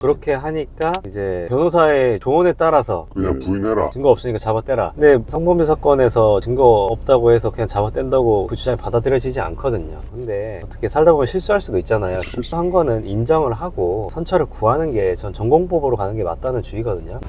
그렇게 하니까 이제 변호사의 조언에 따라서 그냥 부인해라. 증거 없으니까 잡아떼라. 근데 성범죄 사건에서 증거 없다고 해서 그냥 잡아뗀다고 그 주장이 받아들여지지 않거든요. 근데 어떻게 살다 보면 실수할 수도 있잖아요. 실수한 거는 인정을 하고 선처를 구하는 게 전 전공법으로 가는 게 맞다는 주의거든요.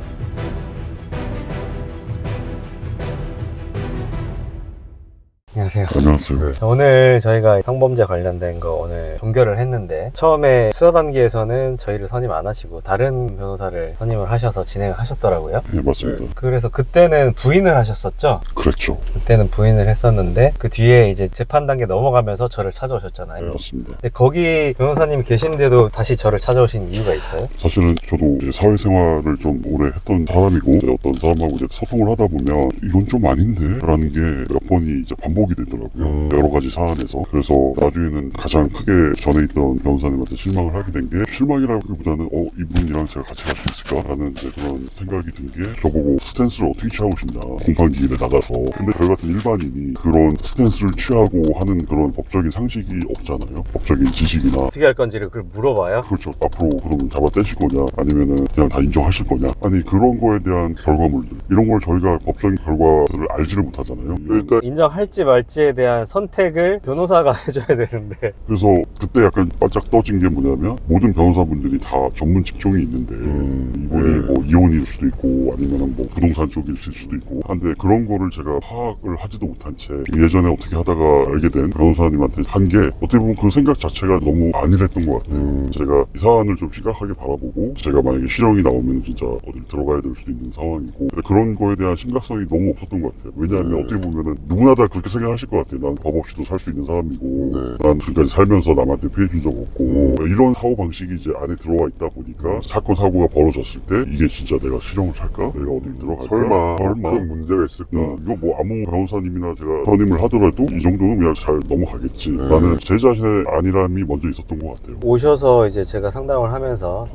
안녕하세요. 안녕하세요. 오늘 저희가 성범죄 관련된 거 오늘 종결을 했는데, 처음에 수사 단계에서는 저희를 선임 안 하시고 다른 변호사를 선임을 하셔서 진행을 하셨더라고요. 네, 맞습니다. 그래서 그때는 부인을 하셨었죠? 그랬죠. 그때는 부인을 했었는데 그 뒤에 이제 재판 단계 넘어가면서 저를 찾아오셨잖아요. 네, 맞습니다. 근데 거기 변호사님이 계신데도 다시 저를 찾아오신 이유가 있어요? 사실은 저도 이제 사회생활을 좀 오래 했던 사람이고, 이제 어떤 사람하고 이제 소통을 하다 보면 이건 좀 아닌데? 라는 게 몇 번이 이제 반복이 되더라고요. 여러 가지 사안에서. 그래서 나중에는 가장 크게 전에 있던 변호사님한테 실망을 하게 된 게, 실망이라기보다는 이분이랑 제가 같이 갈 수 있을까라는 이제 그런 생각이 든 게, 저보고 스탠스를 어떻게 취하고 싶냐, 공판기일에 나가서. 근데 저희 같은 일반인이 그런 스탠스를 취하고 하는 그런 법적인 상식이 없잖아요. 법적인 지식이나. 어떻게 할 건지를 그걸 물어봐요? 그렇죠. 앞으로 그러면 잡아떼실 거냐, 아니면은 그냥 다 인정하실 거냐, 아니 그런 거에 대한 결과물들, 이런 걸 저희가 법적인 결과들을 알지를 못하잖아요. 그러니까 인정할지 말지에 대한 선택을 변호사가 해줘야 되는데. 그래서 그때 약간 반짝 떠진 게 뭐냐면, 모든 변호사분들이 다 전문 직종이 있는데 이분이 뭐 이혼일 수도 있고 아니면 뭐 부동산 쪽일 수도 있고 한데, 그런 거를 제가 파악을 하지도 못한 채 예전에 어떻게 하다가 알게 된 변호사님한테 한 게, 어떻게 보면 그 생각 자체가 너무 안일했던 것 같아요. 제가 이 사안을 좀 심각하게 바라보고, 제가 만약에 실형이 나오면 진짜 어딜 들어가야 될 수도 있는 상황이고, 근데 그런 거에 대한 심각성이 너무 없었던 것 같아요. 왜냐하면 어떻게 보면은 누구나 다 그렇게 생각하실 것 같아요. 난 법 없이도 살 수 있는 사람이고, 난 지금까지 살면서 남한테 피해 준 적 없고, 이런 사고방식이 이제 안에 들어와 있다 보니까 사건 사고가 벌어졌을 때 이게 진짜 내가 실형을 살까? 내가 어딜 들어갈까? 설마 큰 문제가 있을까? 이거 뭐 아무 변호사님이나 제가 선임을 하더라도 이 정도는 그냥 잘 넘어가겠지 라는 제 자신의 안일함이 먼저 있었던 것 같아요. 오셔서 이제 제가 상담을 하면서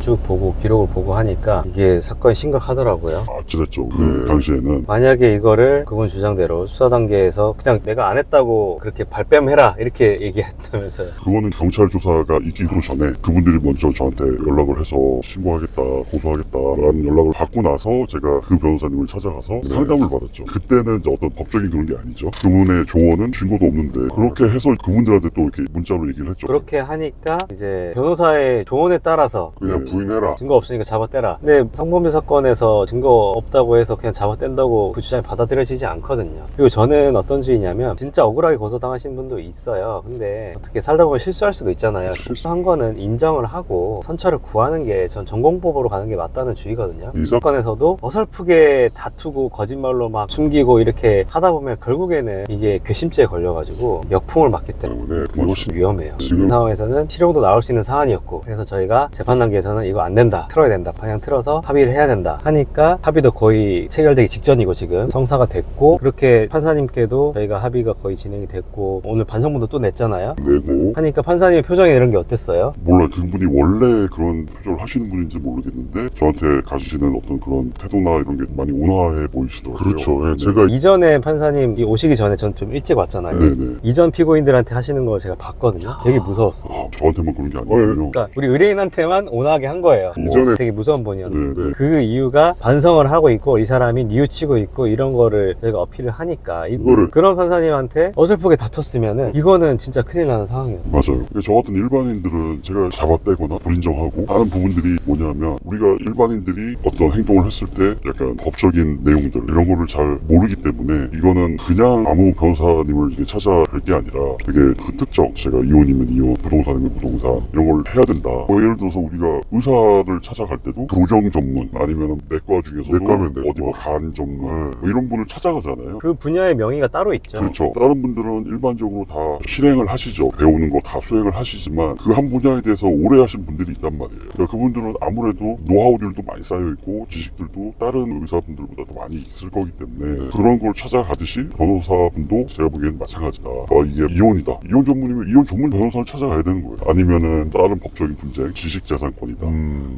쭉 보고 기록을 보고 하니까 이게 사건이 심각하더라고요. 아찔했죠. 그 당시에는. 만약에 이거를 그분 주장대로 수사 단계에서 그냥 내가 안 했다고 그렇게 발뺌해라 이렇게 얘기했다면서요. 그거는 경찰 조사가 있기도 전에 그분들이 먼저 저한테 연락을 해서 신고하겠다, 고소하겠다라는 연락을 받고 나서 제가 그 변호사님을 찾아가서 상담을 받았죠. 그때는 이제 어떤 법적인 그런 게 아니죠. 그분의 조언은 증거도 없는데 그렇게 해서 그분들한테 또 이렇게 문자로 얘기를 했죠. 그렇게 하니까 이제 변호사의 조언에 따라서 그냥 부인해라. 증거 없으니까 잡아떼라. 근데 성범죄 사건에서 증거 없다고 해서 그냥 잡아뗀다고 그 주장이 받아들여지지 않거든요. 그리고 저는 어떤 주의냐면, 진짜 억울하게 고소당하신 분도 있어요. 근데 어떻게 살다 보면 실수할 수도 있잖아요. 실수한 거는 인정을 하고 선처를 구하는 게 전 전공법으로 가는 게 맞다는 주의거든요. 이 사건에서도 어설프게 다투고 거짓말로 막 숨기고 이렇게 하다 보면 결국에는 이게 괘씸죄에 걸려가지고 역풍을 맞기 때문에 이것이 위험해요. 지금 이 상황에서는 실형도 나올 수 있는 사안이었고, 그래서 저희가 재판 단계에서는 이거 안 된다, 틀어야 된다, 방향 틀어서 합의를 해야 된다 하니까, 합의도 거의 체결되기 직전이고 지금 성사가 됐고, 그렇게 판사님께도 저희가 합의가 거의 진행이 됐고, 오늘 반성문도 또 냈잖아요. 내고 하니까 판사님의 표정이 이런 게 어땠어요? 몰라, 그분이 원래 그런 표정을 하시는 분인지 모르겠는데 저한테 가지시는 어떤 그런 태도나 이런 게 많이 온화해 보이시더라고요. 그렇죠. 네. 제가 이전에 판사님 오시기 전에 전 좀 일찍 왔잖아요. 네네. 이전 피고인들한테 하시는 걸 제가 봤거든요. 되게 무서웠어. 저한테만 그런 게 아니군요. 그러니까 우리 의뢰인한테만 온화하게 한 거예요. 이전에 되게 무서운 분이었는데, 네네. 그 이유가 반성을 하고 있고 이 사람이 뉘우치고 있고 이런 거를 저희가 어필을 하니까, 이거를 그런 판사님한테 어설프게 다퉜으면은 이거는 진짜 큰일 나는 상황이에요. 맞아요. 저 같은 일반인들은 제가 잡아떼거나 불인정하고 하는 부분들이 뭐냐면, 우리가 일반인들이 어떤 행동을 했을 때 약간 법적인 내용들 이런 거를 잘 모르기 때문에, 이거는 그냥 아무 변호사님을 이렇게 찾아뵐 게 아니라 되게 그 특정, 제가 이혼이면 이혼, 부동산이면 부동산 이런 걸 해야 된다. 뭐 예를 들어서 우리가 의사를 찾아갈 때도 교정 전문 아니면 내과 중에서도 내과면 어디 뭐 간 전문 뭐 이런 분을 찾아가잖아요. 그 분야의 명의가 따로 있죠. 그렇죠. 다른 분들은 일반적으로 다 실행을 하시죠. 배우는 거 다 수행을 하시지만 그 한 분야에 대해서 오래 하신 분들이 있단 말이에요. 그러니까 그분들은 아무래도 노하우들도 많이 쌓여 있고 지식들도 다른 다른 의사분들보다 더 많이 있을 거기 때문에 그런 걸 찾아가듯이 변호사분도 제가 보기엔 마찬가지다. 이게 이혼이다. 이혼 전문이면 이혼 전문 변호사를 찾아가야 되는 거예요. 아니면은 다른 법적인 분쟁, 지식재산권이다.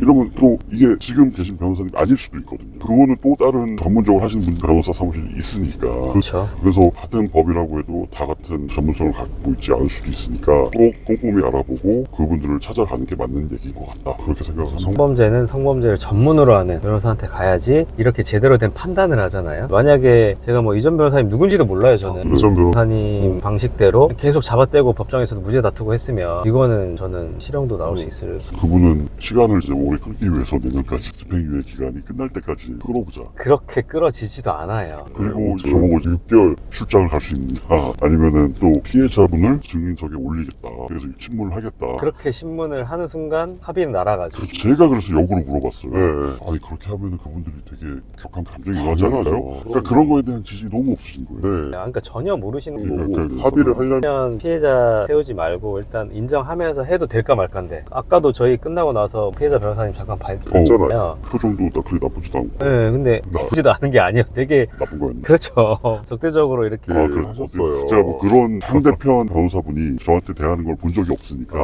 이러면 또 이게 지금 계신 변호사님 아닐 수도 있거든요. 그거는 또 다른 전문적으로 하시는 분 변호사 사무실이 있으니까. 그렇죠. 그래서 같은 법이라고 해도 다 같은 전문성을 갖고 있지 않을 수도 있으니까 꼭 꼼꼼히 알아보고 그분들을 찾아가는 게 맞는 얘기인 것 같다. 그렇게 생각을 합니다. 성범죄는 성범죄를 전문으로 하는 변호사한테 가야지 이렇게 제대로 된 판단을 하잖아요. 만약에 제가 뭐 이전 변호사님 누군지도 몰라요, 저는. 이전 변호사님 방식대로 계속 잡아떼고 법정에서도 무죄 다투고 했으면 이거는 저는 실형도 나올 수 있을. 그분은 시간을 이제 오래 끌기 위해서 내년까지 집행유예 기간이 끝날 때까지 끌어보자. 그렇게 끌어지지도 않아요. 그리고 저보고 6개월 출장을 갈 수 있느냐 아니면은 또 피해자분을 증인석에 올리겠다. 그래서 친문을 하겠다. 그렇게 신문을 하는 순간 합의는 날아가죠. 제가 그래서 역으로 물어봤어요. 네. 아니 그렇게 하면은 그분들이 되게 격한 감정이 일어나지 당연하죠. 않을까요? 그러니까 그런 거에 대한 지식이 너무 없으신 거예요. 네. 그러니까 전혀 모르시는 네, 거고 그 합의를 하려면 그러면 피해자 세우지 말고 일단 인정하면서 해도 될까 말까인데 아까도 저희 끝나고 나서 피해자 변호사님 잠깐 봤잖아요. 표정도 딱 그리 나쁘지도 않고 네, 근데 나쁘지도 않은 게 아니에요. 되게 나쁜 거였네. 그렇죠. 적대적으로 이렇게 그래. 하셨어요. 제가 뭐 그런 상대편 변호사분이 저한테 대하는 걸 본 적이 없으니까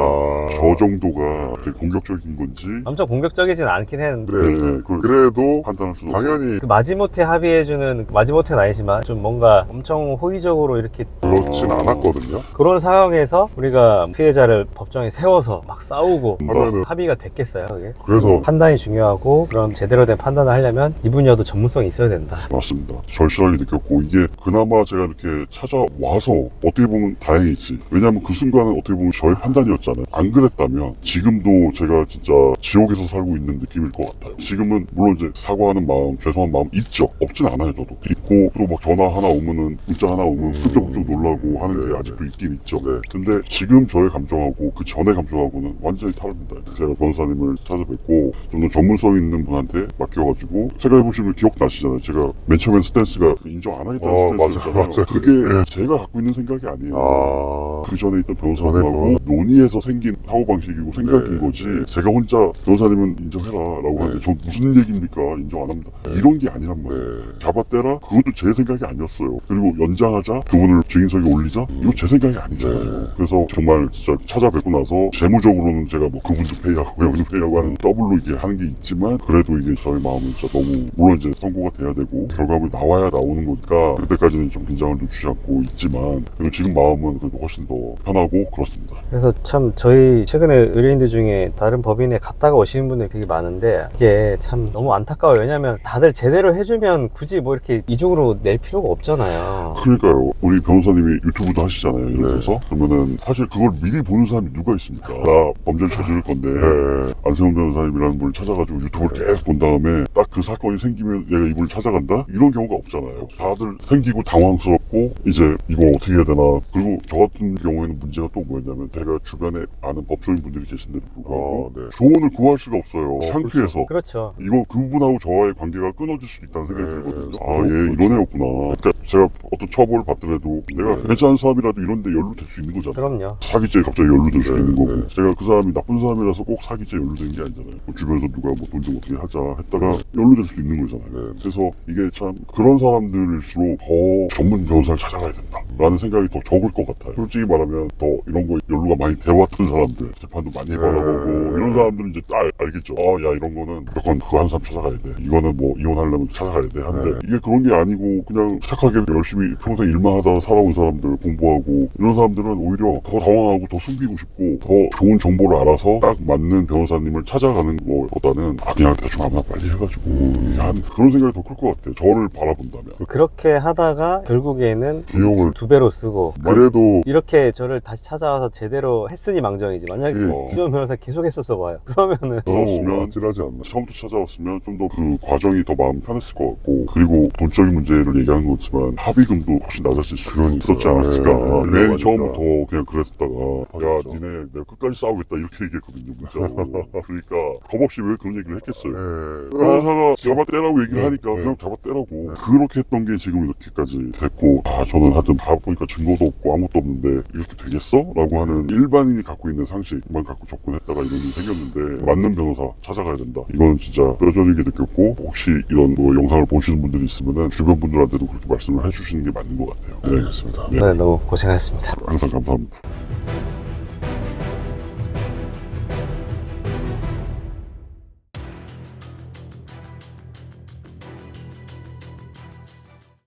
저 정도가 되게 공격적인 건지 엄청 공격적이진 않긴 했는데 네, 그걸 그래도 판단할 수는 없어요. 당연히 그 마지못해 합의해주는 마지못해는 아니지만 좀 뭔가 엄청 호의적으로 이렇게 그렇진 않았거든요. 그런 상황에서 우리가 피해자를 법정에 세워서 막 싸우고 하면은 합의가 됐겠어요 그게? 그래서 판단이 중요하고 그럼 제대로 된 판단을 하려면 이분이어도 전문성이 있어야 된다. 맞습니다. 절실하게 느꼈고 이게 그나마 제가 이렇게 찾아와서 어떻게 보면 다행이지. 왜냐하면 그 순간은 어떻게 보면 저의 판단이었잖아요. 안 그랬다면 지금도 제가 진짜 지옥에서 살고 있는 느낌일 것 같아요. 지금은 물론 이제 사과하는 마음, 죄송한 마음 있죠. 없진 않아요, 저도. 있고 또 막 전화 하나 오면은 문자 하나 오면 훌쩍훌쩍 놀라고 하는 게 아직도 있긴 있죠. 네. 근데 지금 저의 감정하고 그 전의 감정하고는 완전히 다릅니다. 제가 변호사님을 찾아뵙고 좀 더 전문성 있는 분한테 맡겨가지고 생각해보시면 기억나시잖아요. 제가 맨 처음엔 스탠스가 인정 안 하겠다는 스탠스였잖아요. 맞아요. 그게 제가 갖고 있는 생각이 아니에요. 그 전에 있던 변호사님하고 논의해서 생긴 사고방식이고 생각인 거지 제가 혼자 변호사님은 인정해라 라고 하는데 저 무슨 얘기입니까? 인정 안 합니다. 이런 게 아니란 말이에요. 잡아떼라? 그것도 제 생각이 아니었어요. 그리고 연장하자? 그분을 증인석에 올리자? 이거 제 생각이 아니잖아요. 그래서 정말 진짜 찾아뵙고 나서 재무적으로는 제가 뭐 그분도 페이하고 여기도 페이하고 하는 더블로 이게 하는 게 있지만 그래도 이게 저희 마음은 진짜 너무 물론 이제 선고가 돼야 되고 결과물이 나와야 나오는 거니까 그때까지는 좀 긴장을 좀 주저앉고 있지만 그리고 지금 마음은 그래도 훨씬 더 편하고 그렇습니다. 그래서 참 저희 최근에 의뢰인들 중에 다른 법인에 갔다가 오시는 분들이 되게 많은데 이게 참 너무 안타까워요. 왜냐면 다들 제대로 해주면 굳이 뭐 이렇게 이쪽으로 낼 필요가 없잖아요. 그러니까요. 우리 변호사님이 유튜브도 하시잖아요. 이러면서 그러면은 사실 그걸 미리 보는 사람이 누가 있습니까? 나 범죄를 저지를 건데 안세훈 변호사님이라는 분을 찾아가지고 유튜브를 계속 본 다음에 딱 그 사건이 생기면 얘가 이분을 찾아간다? 이런 경우가 없잖아요. 다들 생기고 당황스럽고 이제 이거 어떻게 해야 되나. 그리고 저 같은 경우에는 문제가 또 뭐였냐면 제가 주변에 아는 법조인 분들이 계신데도 불구하고 조언을 구할 수가 없어요. 창피해서. 그렇죠. 이거 그분하고 저와의 관계가 끊어질 수도 있다는 생각이 들거든요. 아, 얘 이런 애였구나. 그러니까 제가 어떤 처벌을 받더라도 내가 괜찮은 사람이라도 이런 데 연루될 수 있는 거잖아요. 그럼요. 사기죄에 갑자기 연루될 수 있는 거고 제가 그 사람이 나쁜 사람이라서 꼭 사기죄에 연루되는 게 아니잖아요. 뭐 주변에서 누가 뭐 돈 좀 어떻게 하자 했다가 연루될 수도 있는 거잖아요. 그래서 이게 참 그런 사람들일수록 더 전문 변호사를 찾아가야 된다 라는 생각이 더 적을 것 같아요. 솔직히 말하면 더 이런 거 연루가 많이 돼왔던 사람들 재판도 많이 해봐가보고 이런 사람들은 이제 알겠죠. 야 이런 거는 무조건 그거 한 사람 찾아가야 돼. 이거는 뭐 이혼하려면 찾아가야 돼 하는데 이게 그런 게 아니고 그냥 착하게 열심히 평생 일만 하다가 살아온 사람들 공부하고 이런 사람들은 오히려 더 당황하고 더 숨기고 싶고 더 좋은 정보를 알아서 딱 맞는 변호사님을 찾아가는 것보다는 그냥 대충 아무나 빨리 해가지고 한 그런 생각이 더 클 것 같아요. 저를 바라본다면. 그렇게 하다가 결국에는 비용을 2배로 쓰고 그래도 이렇게 저를 다시 찾아와서 제대로 했으니 망정이지. 만약에 이전 변호사 계속 했었어 봐요. 그러면은 그렇으면 아찔하지 않나. 처음부터 찾아왔으면 좀 더 그 과정이 더 마음 편했을 것 같고 그리고 돈적인 문제를 얘기하는 거지만 합의금도 훨씬 낮아질 수 있었지 않았을까. 맨 맞아. 처음부터 그냥 그랬다가 야 니네 내가 끝까지 싸우겠다 이렇게 얘기했거든요 문자로. 그러니까 겁없이 왜 그런 얘기를 했겠어요. 변호사가 잡아떼라고 얘기를 하니까 그냥 잡아떼라고 그렇게 했던 게 지금 이렇게까지 됐고 저는 하여튼 다 보니까 증거도 없고 아무것도 없는데 이렇게 되겠어? 라고 하는 일반인이 갖고 있는 상식만 갖고 접근했다가 이런 일이 생겼는데 맞는 변호사 찾아가야 된다. 이거는 진짜 뼈저리게 느꼈고 혹시 이런 뭐 영상을 보시는 분들이 있으면은 주변 분들한테도 그렇게 말씀을 해주시는 게 맞는 것 같아요. 네, 알겠습니다. 네. 네, 너무 고생하셨습니다. 항상 감사합니다.